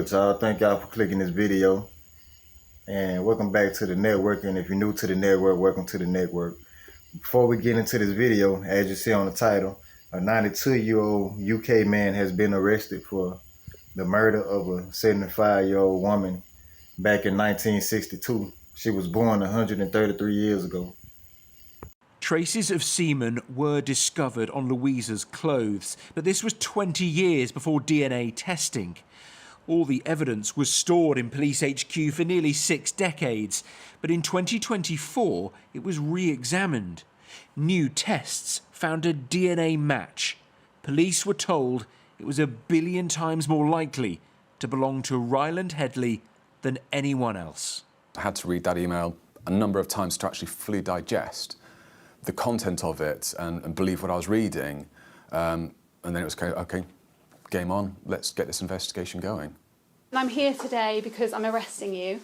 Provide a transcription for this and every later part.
good, y'all? Thank y'all for clicking this video. And welcome back to the network. And if you're new to the network, welcome to the network. Before we get into this video, as you see on the title, a 92-year-old UK man has been arrested for the murder of a 75-year-old woman back in 1962. She was born 133 years ago. Traces of semen were discovered on Louisa's clothes, but this was 20 years before DNA testing. All the evidence was stored in Police HQ for nearly 6 decades, but in 2024 it was re-examined. New tests found a DNA match. Police were told it was 1 billion times more likely to belong to Ryland Headley than anyone else. I had to read that email a number of times to actually fully digest the content of it and believe what I was reading. And then it was okay, game on, let's get this investigation going. I'm here today because I'm arresting you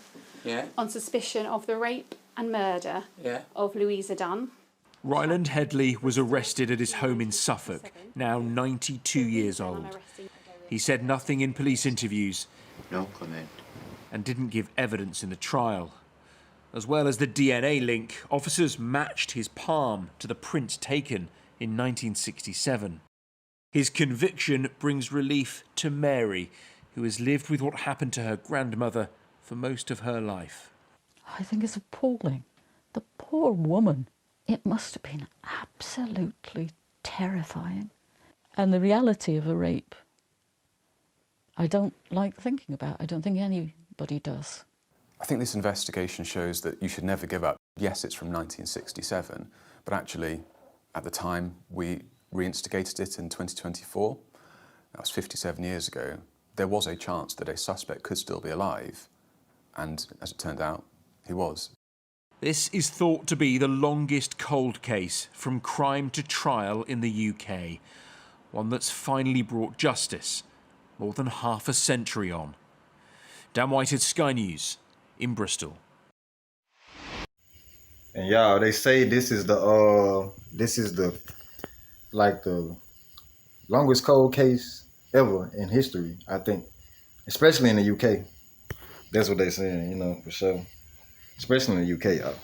on suspicion of the rape and murder of Louisa Dunn. Ryland Headley was arrested at his home in Suffolk, now 92 years old. He said nothing in police interviews. No comment. And didn't give evidence in the trial. As well as the DNA link, officers matched his palm to the print taken in 1967. His conviction brings relief to Mary, who has lived with what happened to her grandmother for most of her life. I think it's appalling. The poor woman. It must have been absolutely terrifying. And the reality of a rape, I don't like thinking about. I don't think anybody does. I think this investigation shows that you should never give up. Yes, it's from 1967, but actually, at the time, we reinstigated it in 2024. That was 57 years ago. There was a chance that a suspect could still be alive, and as it turned out, he was. This is thought to be the longest cold case from crime to trial in the UK, one that's finally brought justice more than half a century on. Dan Whitehead, Sky News, in Bristol. And y'all, they say this is the longest cold case ever in history, I think. Especially in the UK. That's what they're saying, you know, for sure. Especially in the UK, y'all.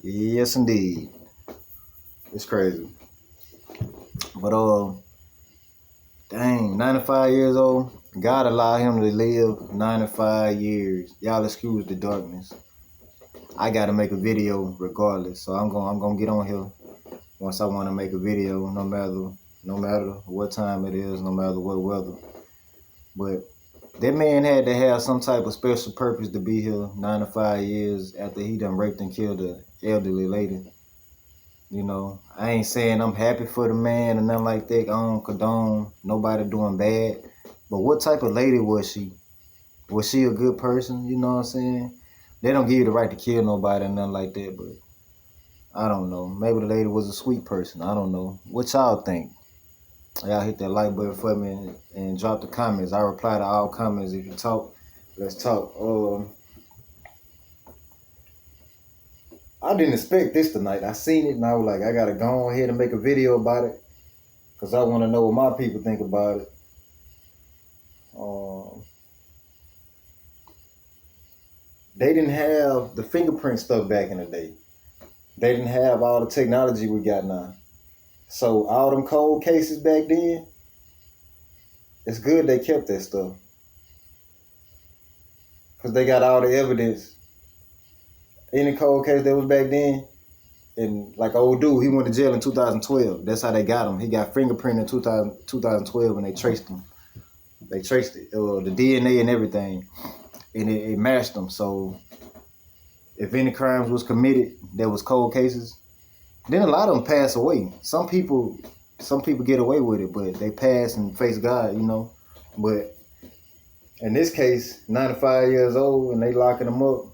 Yes, indeed. It's crazy. But, dang, 95 years old. God allowed him to live 95 years. Y'all excuse the darkness. I gotta make a video regardless, so I'm gonna get on here once I want to make a video, no matter what time it is, no matter what weather. But that man had to have some type of special purpose to be here 95 years after he done raped and killed an elderly lady. You know, I ain't saying I'm happy for the man or nothing like that. I don't condone nobody doing bad. But what type of lady was she? Was she a good person? You know what I'm saying? They don't give you the right to kill nobody or nothing like that, but I don't know. Maybe the lady was a sweet person. I don't know. What y'all think? Y'all hit that like button for me and drop the comments. I reply to all comments. If you talk, let's talk. I didn't expect this tonight. I seen it and I was like, I gotta go ahead and make a video about it because I want to know what my people think about it. They didn't have the fingerprint stuff back in the day. They didn't have all the technology we got now. So all them cold cases back then, it's good they kept that stuff. Because they got all the evidence. Any cold case that was back then, and like old dude, he went to jail in 2012. That's how they got him. He got fingerprinted in 2012 and they traced him. They traced it, the DNA and everything, and it matched them. So if any crimes was committed that was cold cases, then a lot of them pass away. Some people get away with it, but they pass and face God, you know. But in this case, 95 years old and they locking him up.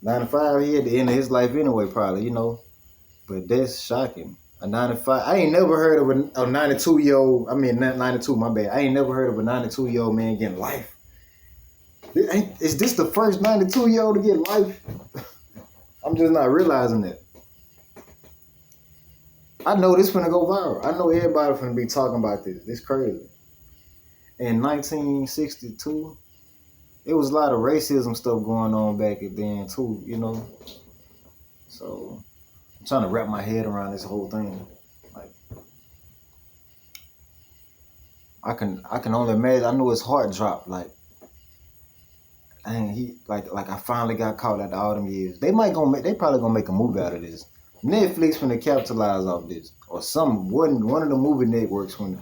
95, he at the end of his life anyway, probably, you know. But that's shocking. A 95, I ain't never heard of a 92-year-old, I mean, not 92, my bad. I ain't never heard of a 92-year-old man getting life. Is this the first 92-year-old to get life? I'm just not realizing that. I know this finna go viral. I know everybody finna be talking about this. This crazy. In 1962, it was a lot of racism stuff going on back then too, you know. So I'm trying to wrap my head around this whole thing. Like, I can only imagine. I know his heart dropped. Like, dang, he like I finally got caught after all them years. They probably gonna make a movie out of this. Netflix finna capitalize off this, or one of the movie networks finna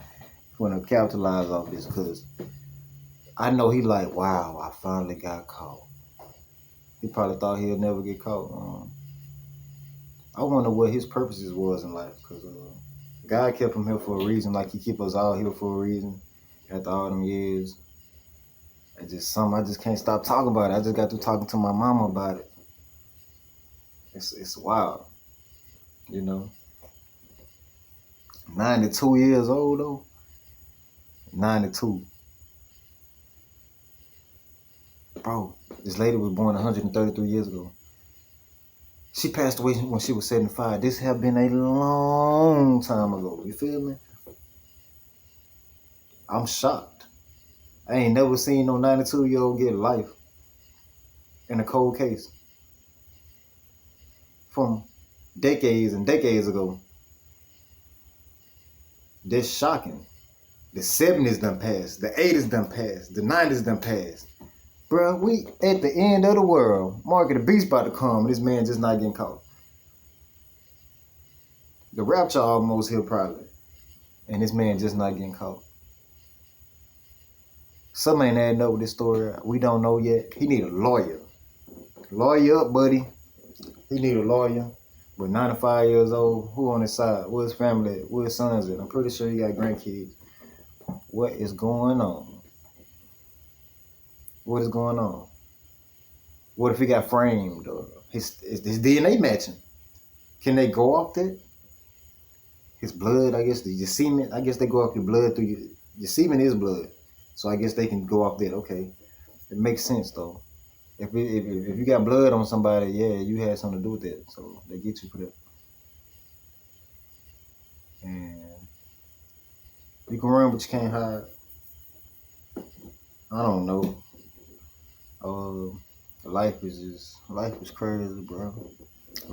capitalize off this, cause I know he like, wow, I finally got caught. He probably thought he'd never get caught. I wonder what his purposes was in life, cause God kept him here for a reason, like he keep us all here for a reason. After all them years, I just can't stop talking about it. I just got through talking to my mama about it. It's wild, you know. 92 years old though. 92. Bro, this lady was born 133 years ago. She passed away when she was 75. This have been a long time ago. You feel me? I'm shocked. I ain't never seen no 92-year-old get life in a cold case from decades and decades ago. That's shocking. The 70s done passed. The 80s done passed. The 90s done passed. Bro, we at the end of the world. Mark of the beast about to come, and this man just not getting caught. The rapture almost here probably, and this man just not getting caught. Something ain't adding up with this story. We don't know yet. He need a lawyer. Lawyer up, buddy. He need a lawyer. But 95 years old, who on his side? Where his family at? Where his sons at? I'm pretty sure he got grandkids. What is going on? What is going on? What if he got framed? Or his DNA matching? Can they go off that? His blood, I guess, your semen, I guess they go off your blood through your semen is blood. So I guess they can go off that. Okay. It makes sense though. If you got blood on somebody, yeah, you had something to do with that. So they get you for that. And you can run, but you can't hide. I don't know. Life is crazy, bro.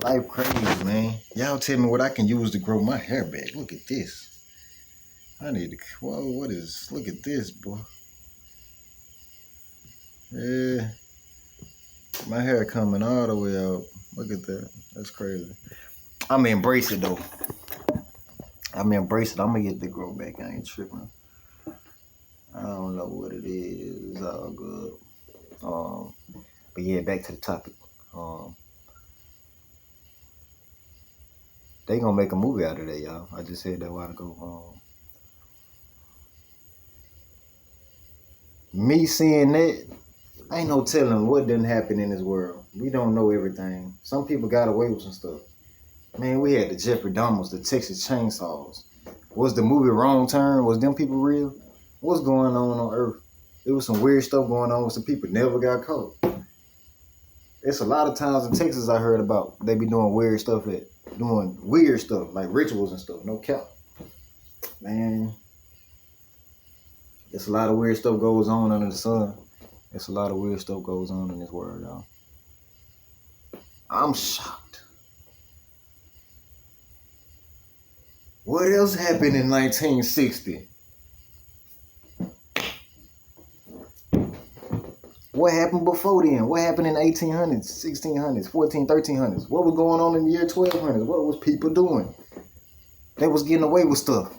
Life crazy, man. Y'all tell me what I can use to grow my hair back. Look at this. I need to. Whoa, what is? Look at this, boy. Yeah. My hair coming all the way out. Look at that. That's crazy. I'm embrace it though. I'm embrace it. I'm gonna get the grow back. I ain't tripping. I don't know what it is. It's all good. But yeah, back to the topic. They gonna make a movie out of that, y'all. I just said that a while ago. Me seeing that, ain't no telling what didn't happen in this world. We don't know everything. Some people got away with some stuff. Man, we had the Jeffrey Dahmers, the Texas Chainsaws. Was the movie Wrong Turn? Was them people real? What's going on Earth? There was some weird stuff going on with some people never got caught. It's a lot of times in Texas I heard about they be doing weird stuff like rituals and stuff. No cap. Man, it's a lot of weird stuff goes on under the sun. It's a lot of weird stuff goes on in this world, y'all. I'm shocked. What else happened in 1960? What happened before then? What happened in 1800s, 1600s, 1400s, 1300s? What was going on in the year 1200s? What was people doing? They was getting away with stuff.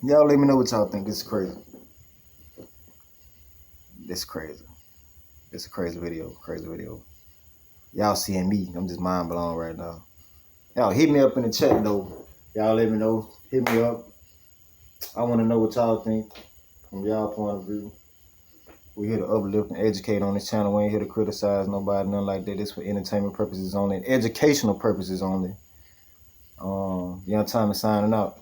Y'all let me know what y'all think. This is crazy. This is crazy. It's a crazy video. Crazy video. Y'all seeing me. I'm just mind blown right now. Y'all hit me up in the chat though. Y'all let me know. Hit me up. I want to know what y'all think from y'all point of view. We here to uplift and educate on this channel. We ain't here to criticize nobody, nothing like that. This for entertainment purposes only and educational purposes only. Young Tommy signing out.